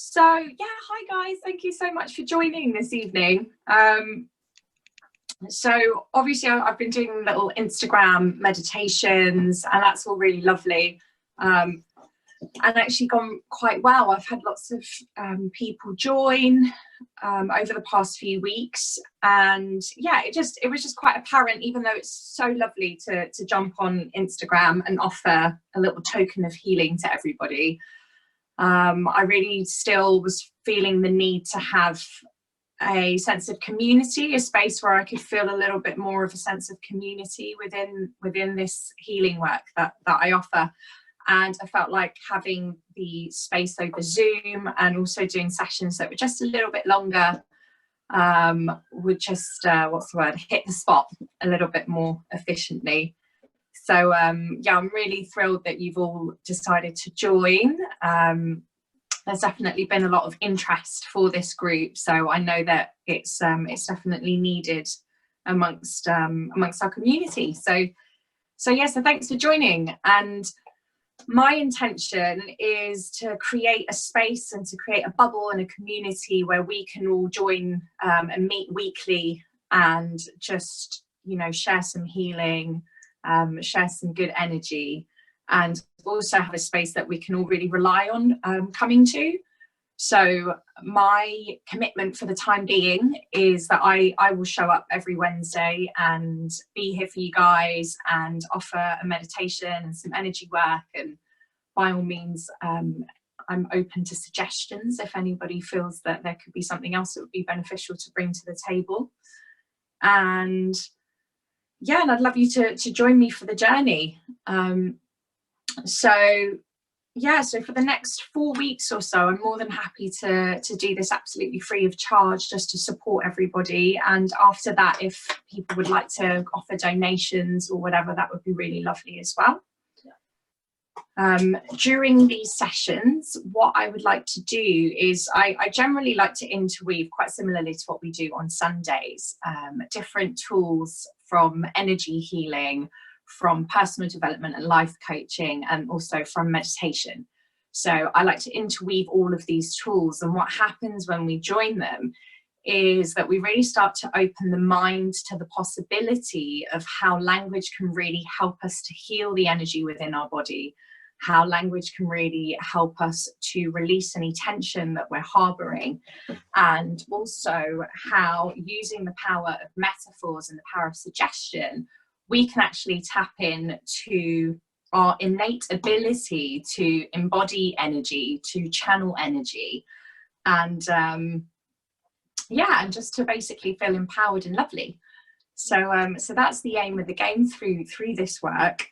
So yeah, hi guys, thank you so much for joining this evening. So obviously I've been doing little Instagram meditations and that's all really lovely, and actually gone quite well. I've had lots of people join over the past few weeks, and yeah, it was just quite apparent, even though it's so lovely to jump on Instagram and offer a little token of healing to everybody. I really still was feeling the need to have a sense of community, a space where I could feel a little bit more of a sense of community within this healing work that I offer. And I felt like having the space over Zoom and also doing sessions that were just a little bit longer would just, hit the spot a little bit more efficiently. So yeah, I'm really thrilled that you've all decided to join. There's definitely been a lot of interest for this group, so I know that it's definitely needed amongst our community. So thanks for joining. And my intention is to create a space and to create a bubble and a community where we can all join and meet weekly and just, share some healing, share some good energy, and also have a space that we can all really rely on coming to. So my commitment for the time being is that I will show up every Wednesday and be here for you guys and offer a meditation and some energy work. And by all means, I'm open to suggestions if anybody feels that there could be something else that would be beneficial to bring to the table. And yeah, and I'd love you to join me for the journey. So for the next 4 weeks or so, I'm more than happy to do this absolutely free of charge, just to support everybody. And after that, if people would like to offer donations or whatever, that would be really lovely as well. During these sessions, what I would like to do is I generally like to interweave, quite similarly to what we do on Sundays, different tools from energy healing, from personal development and life coaching, and also from meditation. So I like to interweave all of these tools, and what happens when we join them is that we really start to open the mind to the possibility of how language can really help us to heal the energy within our body, how language can really help us to release any tension that we're harboring, and also how, using the power of metaphors and the power of suggestion, we can actually tap in to our innate ability to embody energy, to channel energy, and and just to basically feel empowered and lovely. So that's the aim of the game through this work.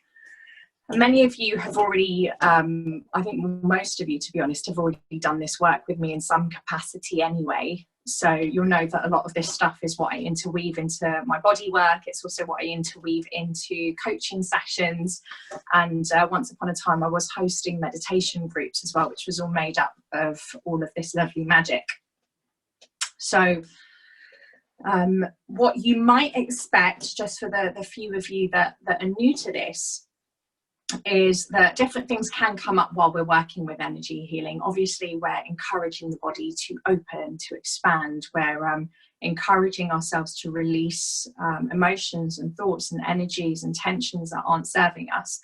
And many of you have already, I think most of you, to be honest, have already done this work with me in some capacity anyway. So you'll know that a lot of this stuff is what I interweave into my body work. It's also what I interweave into coaching sessions. And once upon a time, I was hosting meditation groups as well, which was all made up of all of this lovely magic. So what you might expect, just for the few of you that are new to this, is that different things can come up while we're working with energy healing. Obviously, we're encouraging the body to open, to expand. We're encouraging ourselves to release emotions and thoughts and energies and tensions that aren't serving us.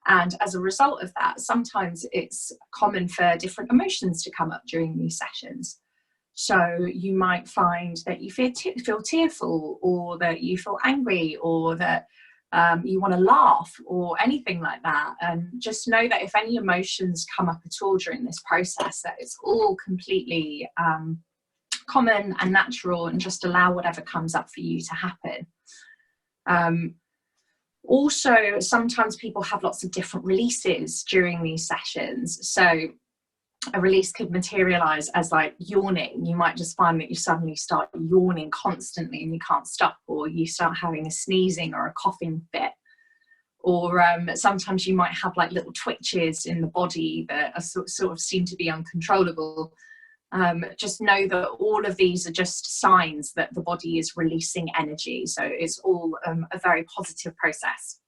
And as a result of that, sometimes it's common for different emotions to come up during these sessions. So you might find that you feel tearful, or that you feel angry, or that you want to laugh, or anything like that. And just know that if any emotions come up at all during this process, that it's all completely common and natural, and just allow whatever comes up for you to happen. Also, sometimes people have lots of different releases during these sessions. So a release could materialize as like yawning. You might just find that you suddenly start yawning constantly and you can't stop, or you start having a sneezing or a coughing fit. Or sometimes you might have like little twitches in the body that are sort of seem to be uncontrollable. Just know that all of these are just signs that the body is releasing energy. So it's all a very positive process.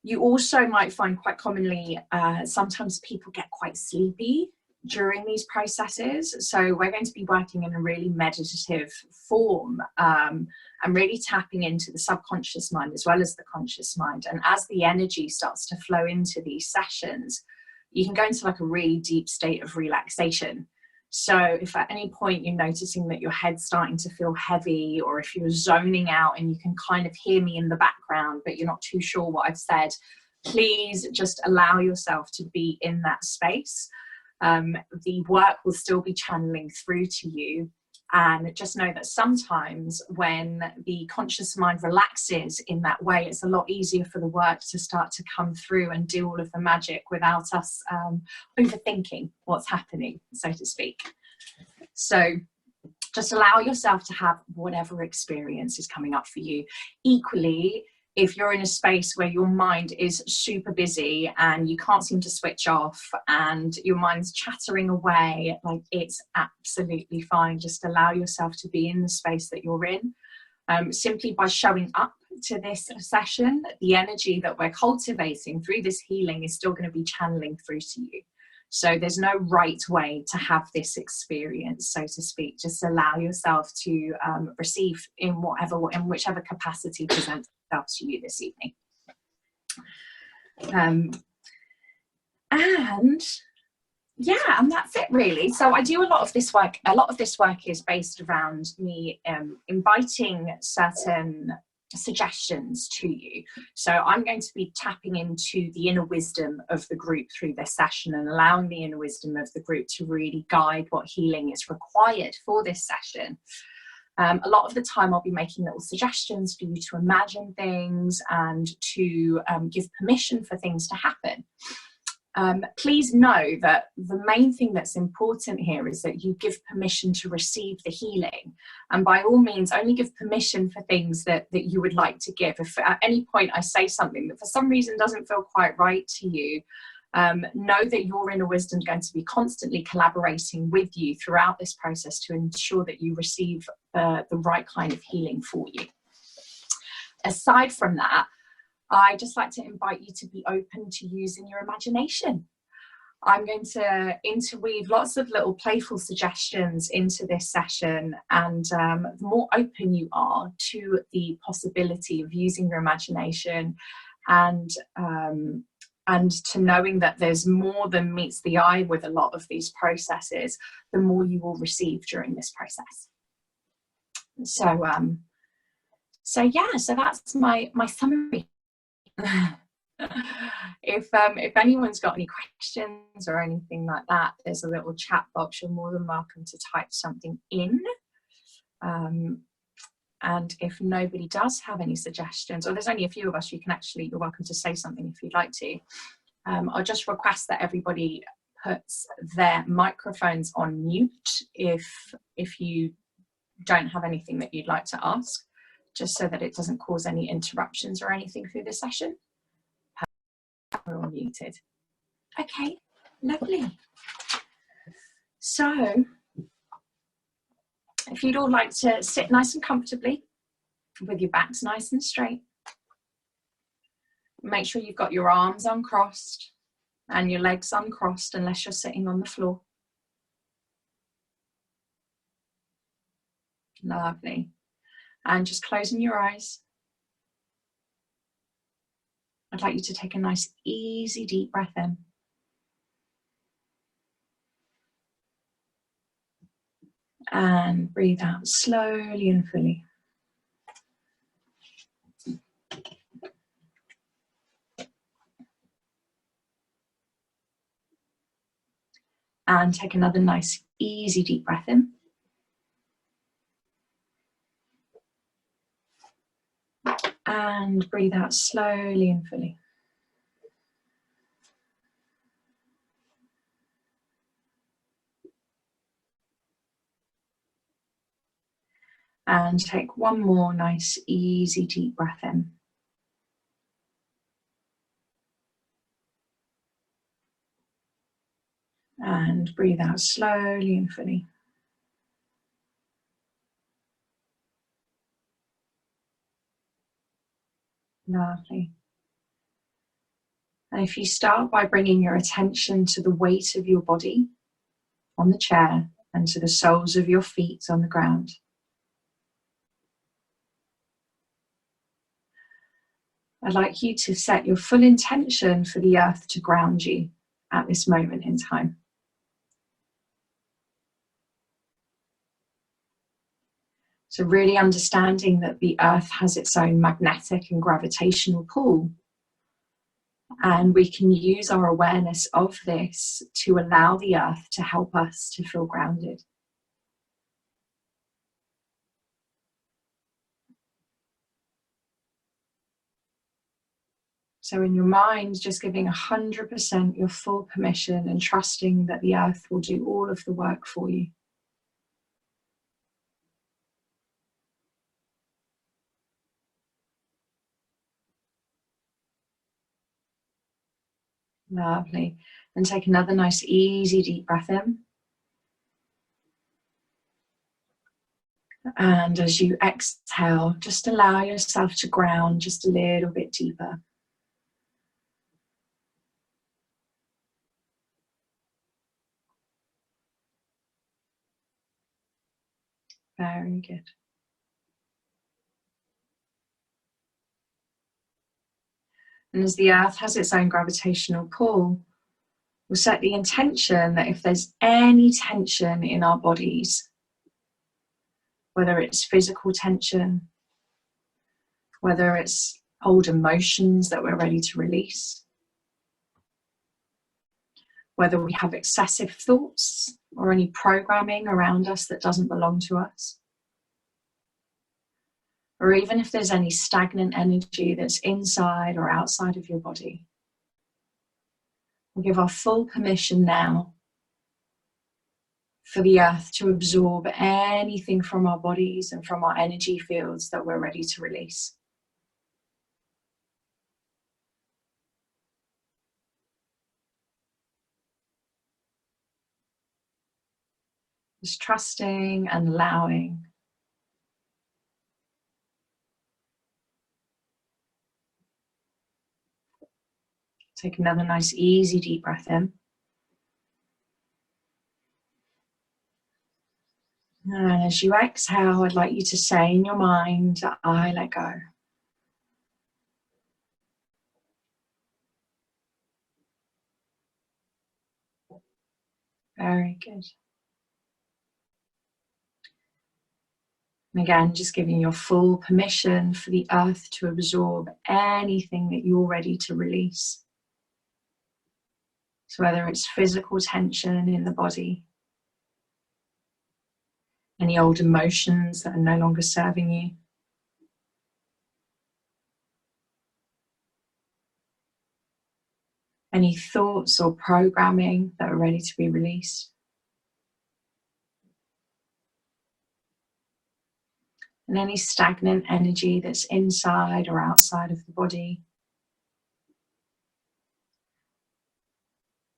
You also might find quite commonly, sometimes people get quite sleepy during these processes. So we're going to be working in a really meditative form, and really tapping into the subconscious mind as well as the conscious mind. And as the energy starts to flow into these sessions, you can go into like a really deep state of relaxation. So if at any point you're noticing that your head's starting to feel heavy, or if you're zoning out and you can kind of hear me in the background but you're not too sure what I've said, please just allow yourself to be in that space. The work will still be channeling through to you, and just know that sometimes when the conscious mind relaxes in that way, it's a lot easier for the work to start to come through and do all of the magic without us overthinking what's happening, so to speak. So just allow yourself to have whatever experience is coming up for you. Equally, if you're in a space where your mind is super busy and you can't seem to switch off and your mind's chattering away, like, it's absolutely fine. Just allow yourself to be in the space that you're in. Simply by showing up to this session, the energy that we're cultivating through this healing is still going to be channeling through to you. So there's no right way to have this experience, so to speak. Just allow yourself to receive in whichever capacity presents itself to you this evening. And that's it really. So I do a lot of this work. A lot of this work is based around me inviting certain suggestions to you. So I'm going to be tapping into the inner wisdom of the group through this session, and allowing the inner wisdom of the group to really guide what healing is required for this session. A lot of the time I'll be making little suggestions for you to imagine things and to give permission for things to happen. Please know that the main thing that's important here is that you give permission to receive the healing, and by all means only give permission for things that you would like to give. If at any point I say something that for some reason doesn't feel quite right to you, know that your inner wisdom is going to be constantly collaborating with you throughout this process to ensure that you receive the right kind of healing for you. Aside from that, I just like to invite you to be open to using your imagination. I'm going to interweave lots of little playful suggestions into this session, and the more open you are to the possibility of using your imagination and to knowing that there's more than meets the eye with a lot of these processes, the more you will receive during this process. So that's my summary. If anyone's got any questions or anything like that, there's a little chat box. You're more than welcome to type something in. And if nobody does have any suggestions, or there's only a few of us, you're welcome to say something if you'd like to. I'll just request that everybody puts their microphones on mute if you don't have anything that you'd like to ask, just so that it doesn't cause any interruptions or anything through the session. We're all muted. Okay, lovely. So if you'd all like to sit nice and comfortably with your backs nice and straight, make sure you've got your arms uncrossed and your legs uncrossed unless you're sitting on the floor. Lovely. And just closing your eyes, I'd like you to take a nice, easy, deep breath in. And breathe out slowly and fully. And take another nice, easy, deep breath in. And breathe out slowly and fully. And take one more nice, easy, deep breath in. And breathe out slowly and fully. Lovely. And if you start by bringing your attention to the weight of your body, on the chair and to the soles of your feet on the ground. I'd like you to set your full intention for the earth to ground you at this moment in time. So really understanding that the earth has its own magnetic and gravitational pull. And we can use our awareness of this to allow the earth to help us to feel grounded. So in your mind, just giving 100% your full permission and trusting that the earth will do all of the work for you. Lovely. And take another nice, easy, deep breath in. And as you exhale, just allow yourself to ground just a little bit deeper. Very good. And as the earth has its own gravitational pull, we'll set the intention that if there's any tension in our bodies, whether it's physical tension, whether it's old emotions that we're ready to release, whether we have excessive thoughts or any programming around us that doesn't belong to us, or even if there's any stagnant energy that's inside or outside of your body, we'll give our full permission now for the earth to absorb anything from our bodies and from our energy fields that we're ready to release. Just trusting and allowing. Take another nice, easy, deep breath in. And as you exhale, I'd like you to say in your mind, I let go. Very good. And again, just giving your full permission for the earth to absorb anything that you're ready to release. So whether it's physical tension in the body, any old emotions that are no longer serving you, any thoughts or programming that are ready to be released, and any stagnant energy that's inside or outside of the body.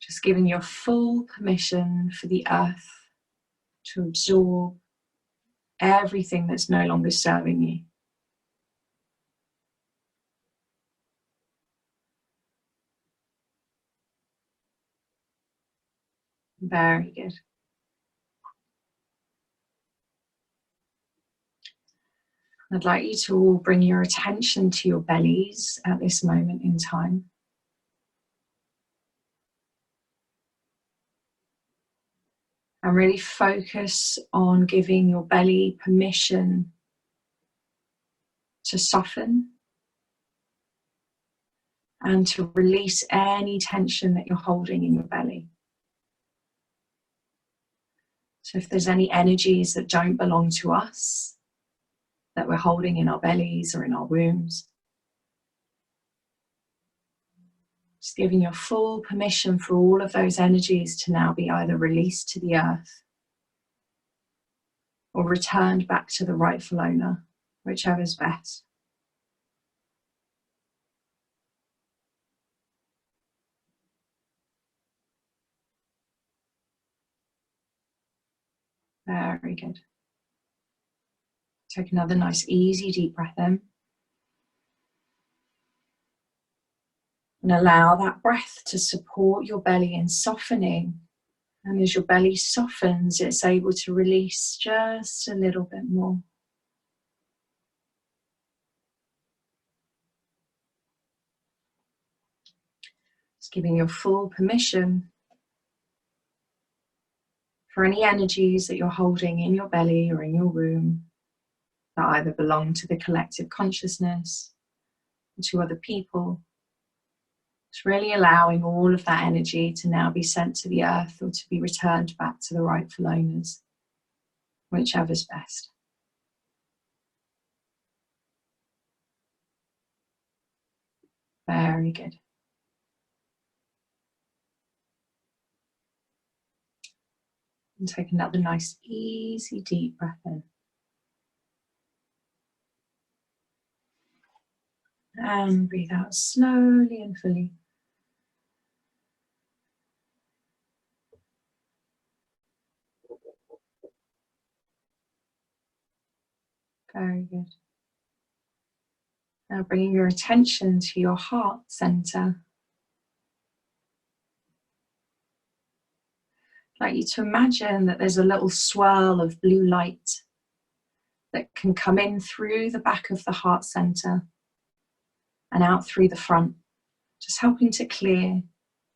Just giving your full permission for the earth to absorb everything that's no longer serving you. Very good. I'd like you to all bring your attention to your bellies at this moment in time. And really focus on giving your belly permission to soften and to release any tension that you're holding in your belly. So if there's any energies that don't belong to us, that we're holding in our bellies or in our wombs, just giving your full permission for all of those energies to now be either released to the earth or returned back to the rightful owner, whichever's best. Very good. Take another nice, easy, deep breath in. And allow that breath to support your belly in softening And as your belly softens, it's able to release just a little bit more. Just giving your full permission for any energies that you're holding in your belly or in your room that either belong to the collective consciousness or to other people. It's really allowing all of that energy to now be sent to the earth or to be returned back to the rightful owners, whichever's best. Very good. And take another nice, easy, deep breath in. And breathe out slowly and fully. Very good. Now bringing your attention to your heart center. I'd like you to imagine that there's a little swirl of blue light that can come in through the back of the heart center and out through the front, just helping to clear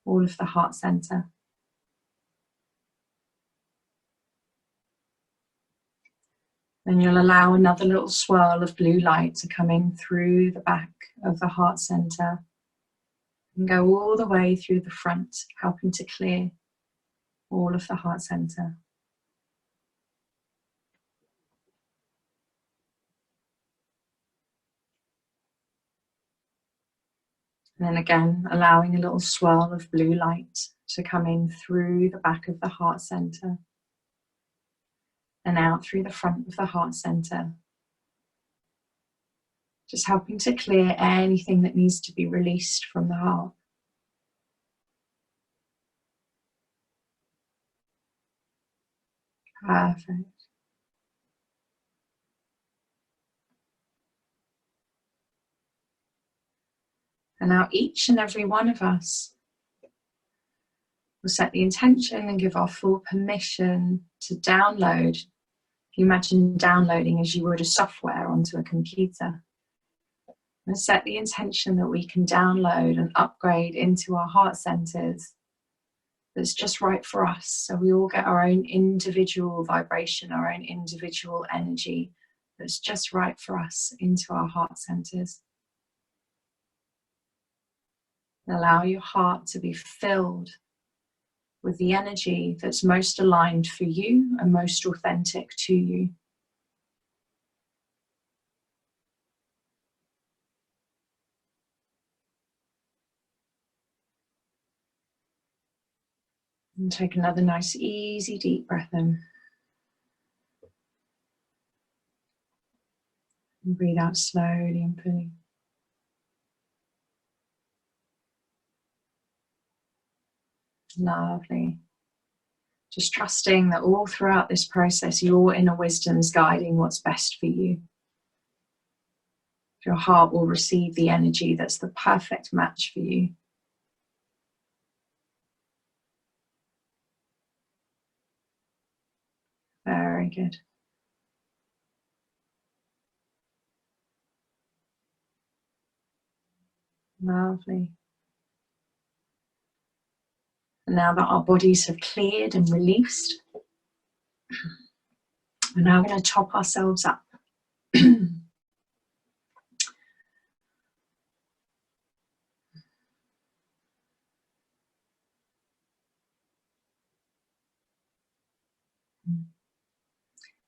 all of the heart center. Then you'll allow another little swirl of blue light to come in through the back of the heart center and go all the way through the front, helping to clear all of the heart center. And then again, allowing a little swirl of blue light to come in through the back of the heart center and out through the front of the heart center. Just helping to clear anything that needs to be released from the heart. Perfect. And now each and every one of us will set the intention and give our full permission to download. If you imagine downloading as you would a software onto a computer. And set the intention that we can download and upgrade into our heart centers that's just right for us. So we all get our own individual vibration, our own individual energy that's just right for us into our heart centers. Allow your heart to be filled with the energy that's most aligned for you and most authentic to you. And take another nice, easy, deep breath in. And breathe out slowly and fully. Lovely. Just trusting that all throughout this process, your inner wisdom's guiding what's best for you. Your heart will receive the energy that's the perfect match for you. Very good. Lovely. And now that our bodies have cleared and released, we're now going to top ourselves up.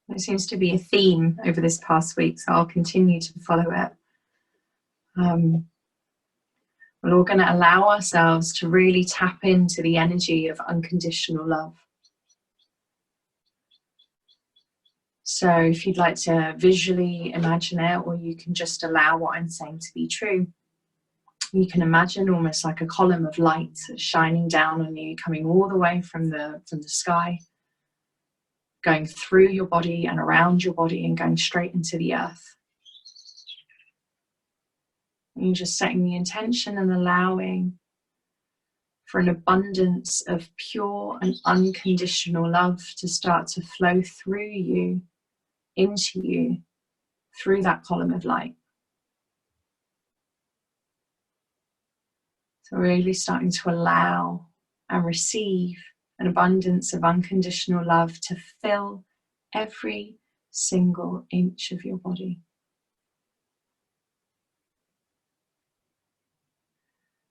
There seems to be a theme over this past week, so I'll continue to follow it. We're all going to allow ourselves to really tap into the energy of unconditional love. So if you'd like to visually imagine it, or you can just allow what I'm saying to be true, you can imagine almost like a column of light shining down on you, coming all the way from the sky, going through your body and around your body and going straight into the earth. And you're just setting the intention and allowing for an abundance of pure and unconditional love to start to flow through you, into you, through that column of light. So really starting to allow and receive an abundance of unconditional love to fill every single inch of your body.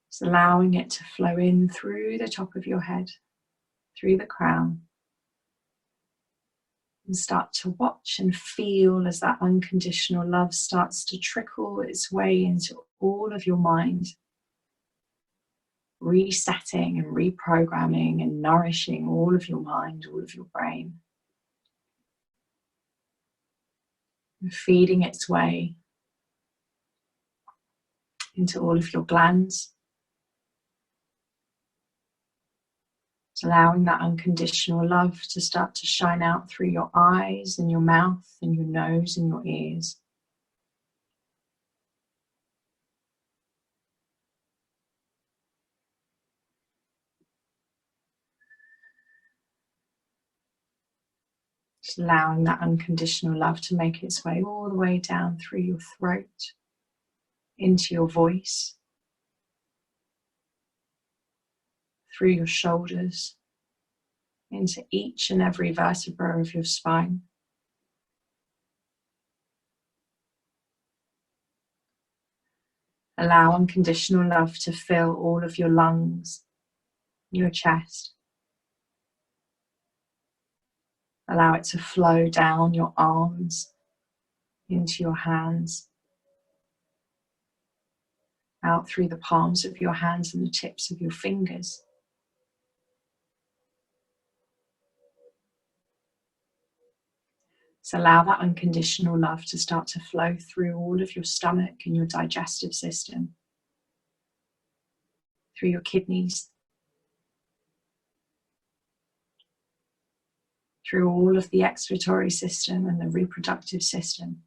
Just allowing it to flow in through the top of your head, through the crown, and start to watch and feel as that unconditional love starts to trickle its way into all of your mind, resetting and reprogramming and nourishing all of your mind, all of your brain, and feeding its way into all of your glands. Just allowing that unconditional love to start to shine out through your eyes and your mouth and your nose and your ears. Just allowing that unconditional love to make its way all the way down through your throat, into your voice, through your shoulders, into each and every vertebra of your spine. Allow unconditional love to fill all of your lungs, your chest. Allow it to flow down your arms, into your hands, out through the palms of your hands and the tips of your fingers. So allow that unconditional love to start to flow through all of your stomach and your digestive system, through your kidneys, through all of the excretory system and the reproductive system,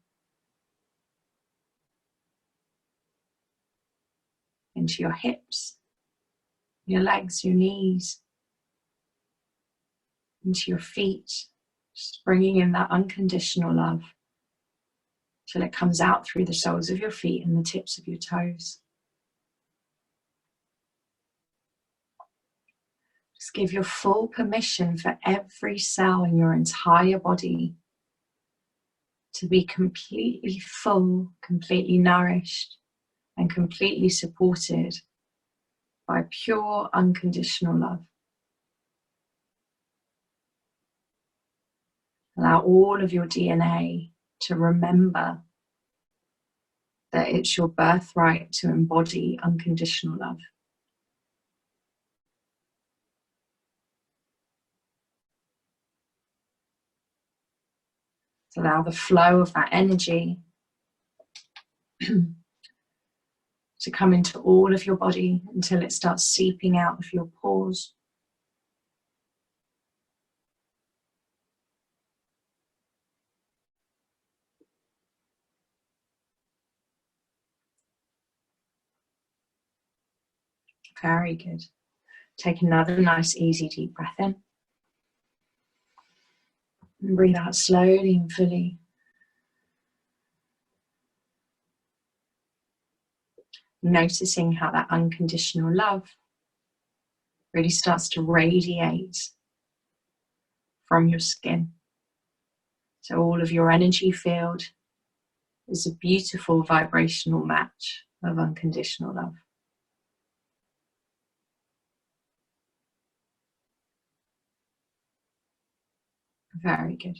into your hips, your legs, your knees, into your feet, just bringing in that unconditional love till it comes out through the soles of your feet and the tips of your toes. Just give your full permission for every cell in your entire body to be completely full, completely nourished, and completely supported by pure, unconditional love. Allow all of your DNA to remember that it's your birthright to embody unconditional love. So allow the flow of that energy to come into all of your body until it starts seeping out of your pores. Very good. Take another nice, easy, deep breath in. And breathe out slowly and fully. Noticing how that unconditional love really starts to radiate from your skin. So all of your energy field is a beautiful vibrational match of unconditional love. Very good.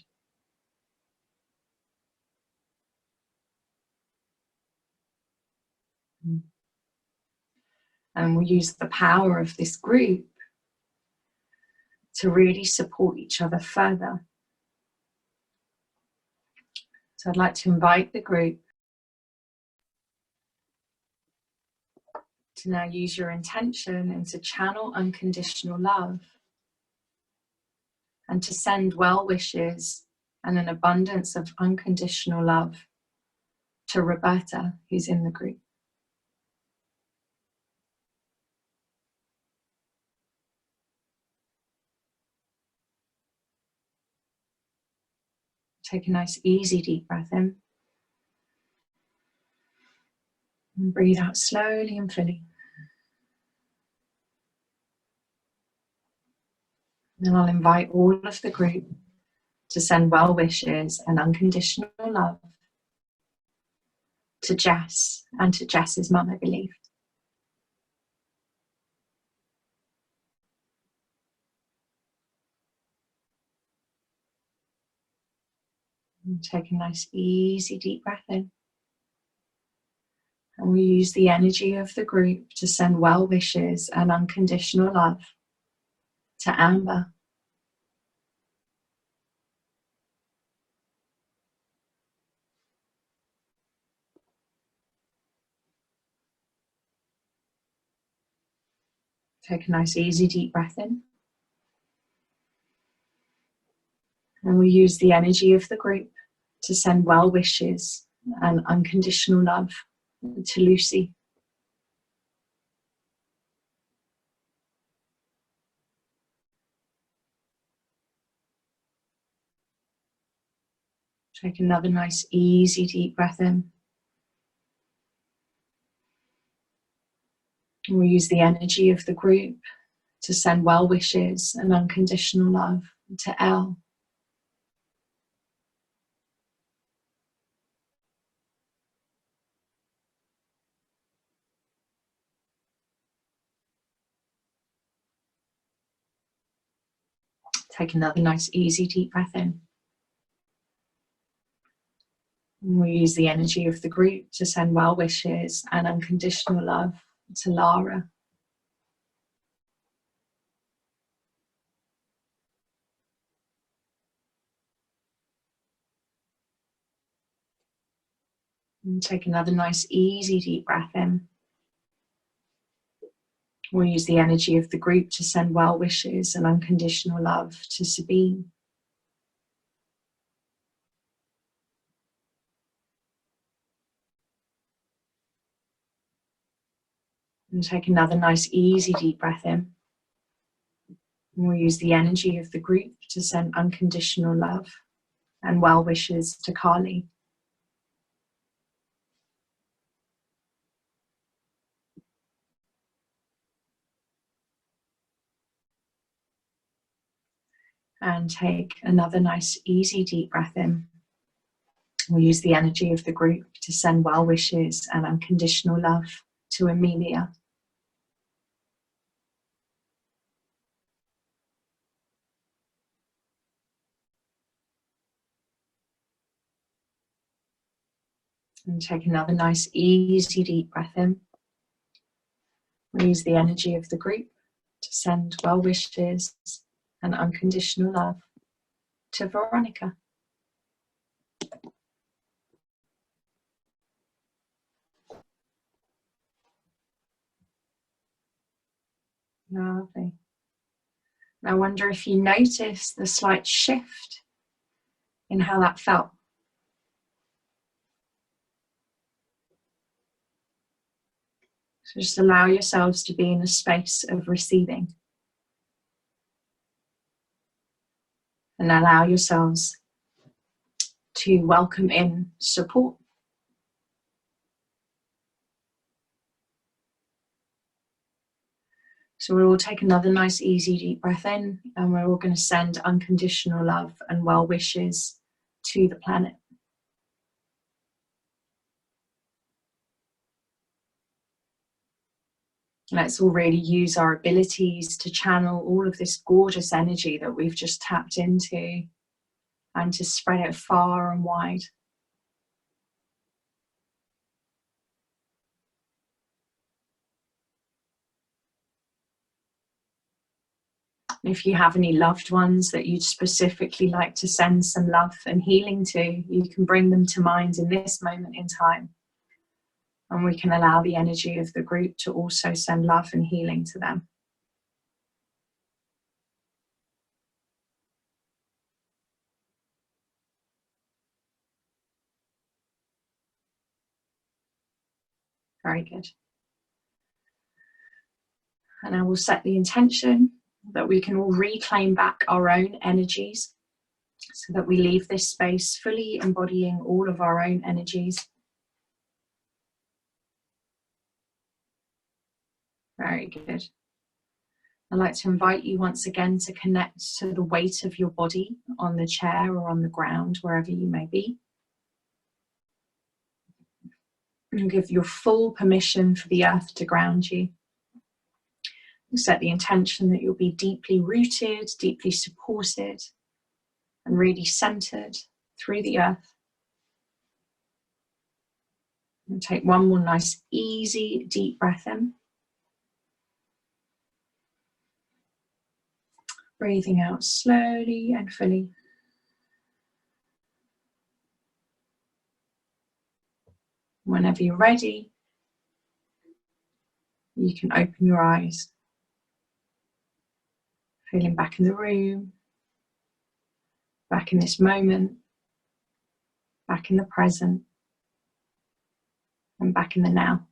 And we'll use the power of this group to really support each other further. So I'd like to invite the group to now use your intention and to channel unconditional love and to send well wishes and an abundance of unconditional love to Roberta, who's in the group. Take a nice easy deep breath in. And breathe out slowly and fully. And I'll invite all of the group to send well wishes and unconditional love to Jess and to Jess's mum, I believe. And take a nice easy deep breath in. And we use the energy of the group to send well wishes and unconditional love to Amber. Take a nice easy deep breath in. And we use the energy of the group to send well wishes and unconditional love to Lucy. Take another nice easy deep breath in. And we use the energy of the group to send well wishes and unconditional love to Elle. Take another nice easy deep breath in. And we use the energy of the group to send well wishes and unconditional love to Lara. And take another nice easy deep breath in. We'll use the energy of the group to send well wishes and unconditional love to Sabine. And take another nice easy deep breath in. And we'll use the energy of the group to send unconditional love and well wishes to Carly. And take another nice easy deep breath in. We'll use the energy of the group to send well wishes and unconditional love to Amelia. And take another nice easy deep breath in. We'll use the energy of the group to send well wishes and unconditional love to Veronica. Lovely. I wonder if you notice the slight shift in how that felt. So just allow yourselves to be in a space of receiving. And allow yourselves to welcome in support. So we'll all take another nice easy deep breath in, and we're all going to send unconditional love and well wishes to the planet. Let's all really use our abilities to channel all of this gorgeous energy that we've just tapped into and to spread it far and wide. If you have any loved ones that you'd specifically like to send some love and healing to, you can bring them to mind in this moment in time. And we can allow the energy of the group to also send love and healing to them. Very good. And I will set the intention that we can all reclaim back our own energies so that we leave this space fully embodying all of our own energies. Very good. I'd like to invite you once again to connect to the weight of your body on the chair or on the ground, wherever you may be. And give your full permission for the earth to ground you. You set the intention that you'll be deeply rooted, deeply supported, and really centered through the earth. And take one more nice, easy, deep breath in. Breathing out slowly and fully. Whenever you're ready, you can open your eyes. Feeling back in the room, back in this moment, back in the present, and back in the now.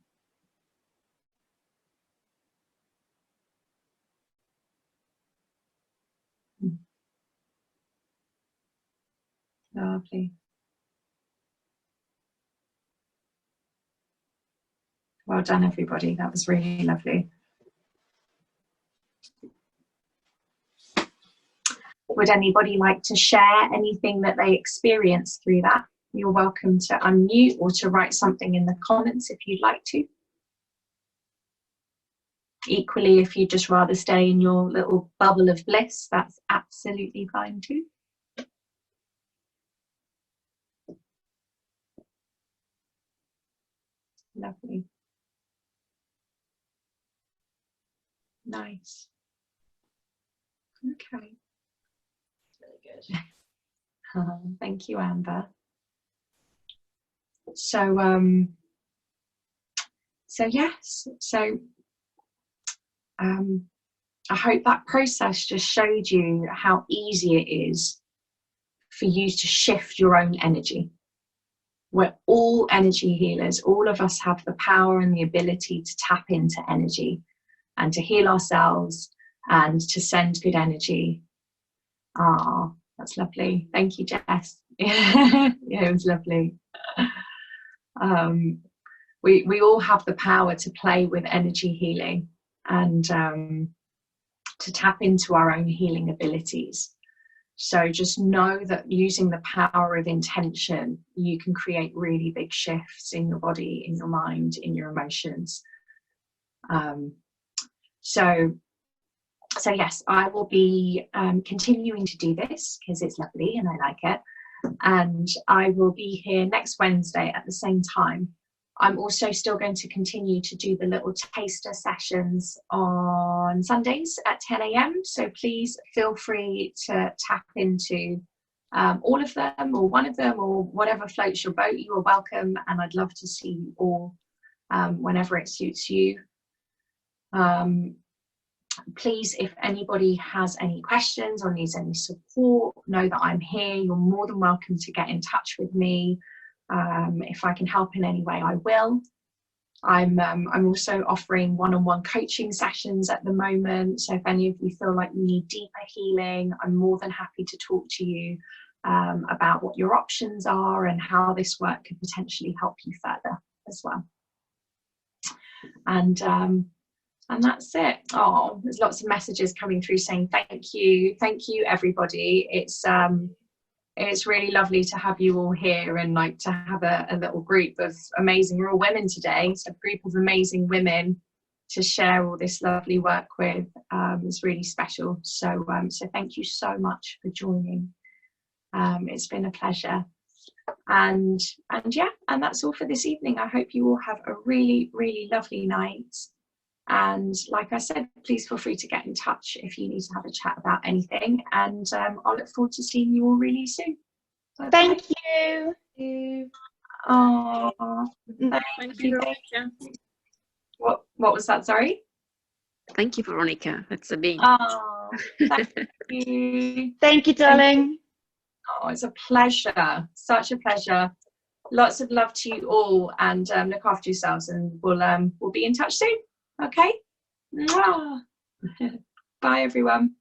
Lovely. Well done, everybody. That was really lovely. Would anybody like to share anything that they experienced through that? You're welcome to unmute or to write something in the comments if you'd like to. Equally, if you'd just rather stay in your little bubble of bliss, that's absolutely fine too. Lovely. Nice. Okay. Really good. Thank you, Amber. So yes, I hope that process just showed you how easy it is for you to shift your own energy. We're all energy healers. All of us have the power and the ability to tap into energy and to heal ourselves and to send good energy. Ah, that's lovely. Thank you, Jess. Yeah, it was lovely. We all have the power to play with energy healing and to tap into our own healing abilities. So just know that using the power of intention, you can create really big shifts in your body, in your mind, in your emotions. So yes, I will be continuing to do this because it's lovely and I like it. And I will be here next Wednesday at the same time. I'm also still going to continue to do the little taster sessions on Sundays at 10 AM. So please feel free to tap into all of them or one of them or whatever floats your boat. You are welcome, and I'd love to see you all whenever it suits you. Please, if anybody has any questions or needs any support, know that I'm here. You're more than welcome to get in touch with me. If I can help in any way, I will. I'm also offering one-on-one coaching sessions at the moment. So if any of you feel like you need deeper healing, I'm more than happy to talk to you about what your options are and how this work could potentially help you further as well. And that's it. Oh, there's lots of messages coming through saying thank you everybody. It's really lovely to have you all here and like to have a little group of amazing, we're all women today, so a group of amazing women to share all this lovely work with is really special. So thank you so much for joining. It's been a pleasure. And that's all for this evening. I hope you all have a really, really lovely night. And like I said, please feel free to get in touch if you need to have a chat about anything. And I'll look forward to seeing you all really soon. Okay. Thank you. Oh, Thank you, Veronica. What was that? Sorry. Thank you, Veronica. That's a big. Oh, thank you. Thank you, darling. Oh, it's a pleasure. Such a pleasure. Lots of love to you all, and look after yourselves. And we'll be in touch soon. Okay. Bye, everyone.